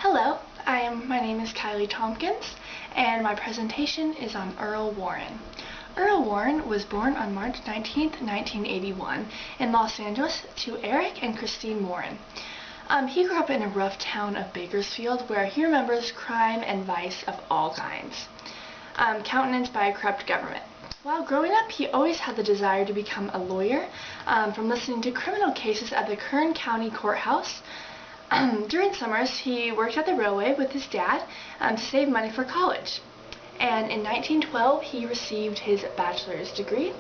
Hello, my name is Kylie Tompkins, and my presentation is on Earl Warren. Earl Warren was born on March 19, 1981 in Los Angeles to Eric and Christine Warren. He grew up in a rough town of Bakersfield where he remembers crime and vice of all kinds, countenanced by a corrupt government. While growing up, he always had the desire to become a lawyer, from listening to criminal cases at the Kern County Courthouse. During summers, he worked at the railway with his dad to save money for college. And in 1912, he received his bachelor's degree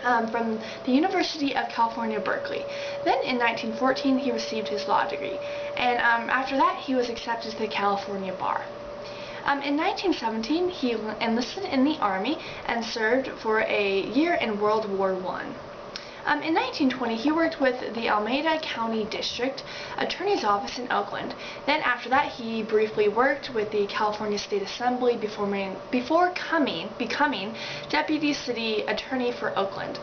from the University of California, Berkeley. Then in 1914, he received his law degree. And after that, he was accepted to the California bar. In 1917, he enlisted in the Army and served for a year in World War I. In 1920, he worked with the Alameda County District Attorney's Office in Oakland. Then after that, he briefly worked with the California State Assembly before becoming Deputy City Attorney for Oakland.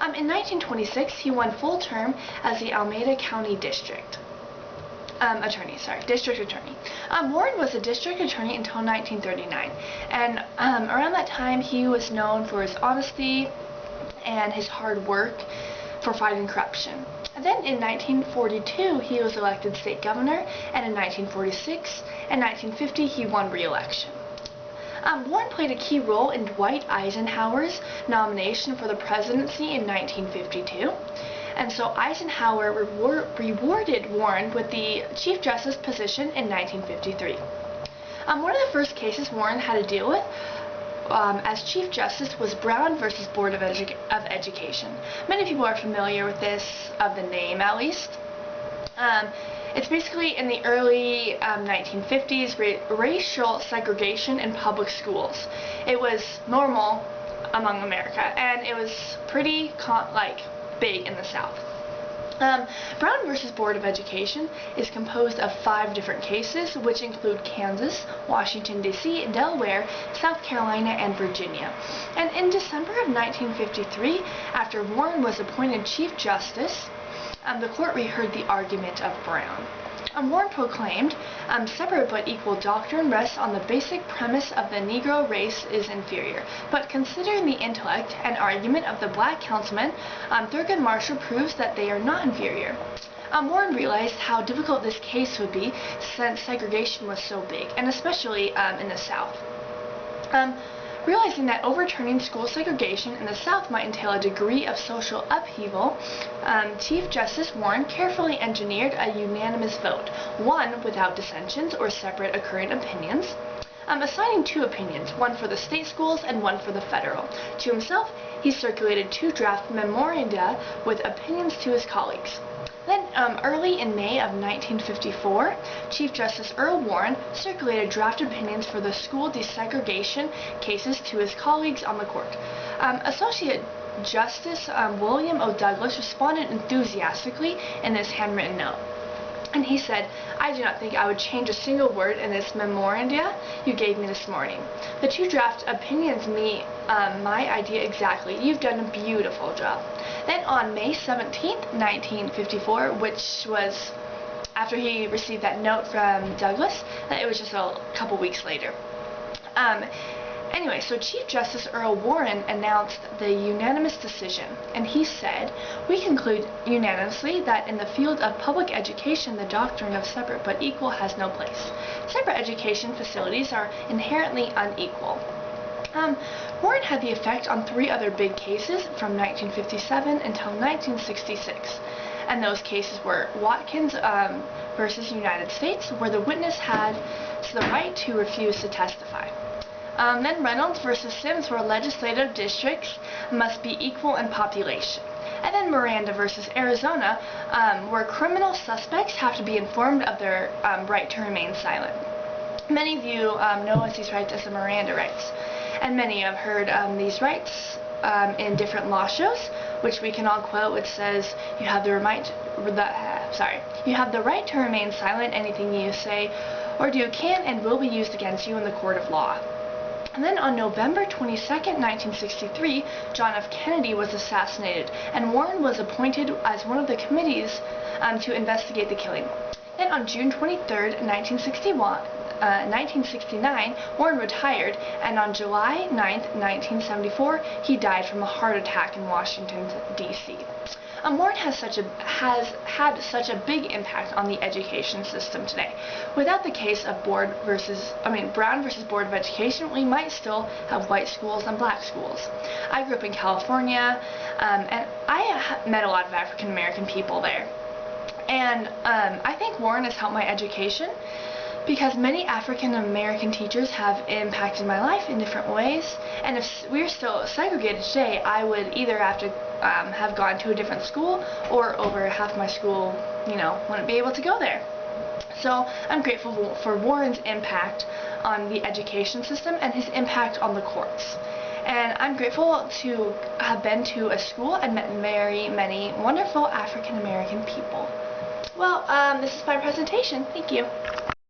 In 1926, he won full term as the Alameda County District Attorney. Warren was a district attorney until 1939, and around that time, he was known for his honesty and his hard work for fighting corruption. And then in 1942, he was elected state governor, and in 1946 and 1950, he won re-election. Warren played a key role in Dwight Eisenhower's nomination for the presidency in 1952. And so Eisenhower rewarded Warren with the Chief Justice position in 1953. One of the first cases Warren had to deal with as Chief Justice was Brown versus Board of Education. Many people are familiar with this, of the name at least. It's basically in the early 1950s, racial segregation in public schools. It was normal among America, and it was pretty big in the South. Brown versus Board of Education is composed of 5 different cases, which include Kansas, Washington, D.C., Delaware, South Carolina, and Virginia. And in December of 1953, after Warren was appointed Chief Justice, the court reheard the argument of Brown. Warren proclaimed, separate but equal doctrine rests on the basic premise of the Negro race is inferior, but considering the intellect and argument of the black councilman, Thurgood Marshall proves that they are not inferior. Warren realized how difficult this case would be since segregation was so big, and especially in the South. Realizing that overturning school segregation in the South might entail a degree of social upheaval, Chief Justice Warren carefully engineered a unanimous vote, one without dissensions or separate occurring opinions, assigning 2 opinions, one for the state schools and one for the federal. To himself, he circulated 2 draft memoranda with opinions to his colleagues. Then, early in May of 1954, Chief Justice Earl Warren circulated draft opinions for the school desegregation cases to his colleagues on the court. Associate Justice William O. Douglas responded enthusiastically in this handwritten note. And he said, "I do not think I would change a single word in this memoranda you gave me this morning. The 2 draft opinions meet my idea exactly. You've done a beautiful job." Then on May 17, 1954, which was after he received that note from Douglas, it was just a couple weeks later. Anyway, so Chief Justice Earl Warren announced the unanimous decision, and he said, "We conclude unanimously that in the field of public education, the doctrine of separate but equal has no place. Separate education facilities are inherently unequal." Warren had the effect on 3 other big cases from 1957 until 1966. And those cases were Watkins versus United States, where the witness had the right to refuse to testify. Then Reynolds versus Sims, where legislative districts must be equal in population. And then Miranda versus Arizona, where criminal suspects have to be informed of their right to remain silent. Many of you know these rights as the Miranda rights, and many have heard these rights in different law shows, which we can all quote, which says, you have the right to remain silent. Anything you say or do can and will be used against you in the court of law. And then on November 22nd, 1963, John F. Kennedy was assassinated, and Warren was appointed as one of the committees to investigate the killing. Then on June 23rd, 1969, Warren retired, and on July 9th, 1974, he died from a heart attack in Washington, D.C. Warren has had such a big impact on the education system today. Without the case of Brown versus Board of Education, we might still have white schools and black schools. I grew up in California, and I met a lot of African American people there. And I think Warren has helped my education because many African American teachers have impacted my life in different ways. And if we were still segregated today, I would either have to have gone to a different school, or over half my school, wouldn't be able to go there. So I'm grateful for Warren's impact on the education system and his impact on the courts. And I'm grateful to have been to a school and met very many wonderful African American people. Well, this is my presentation. Thank you.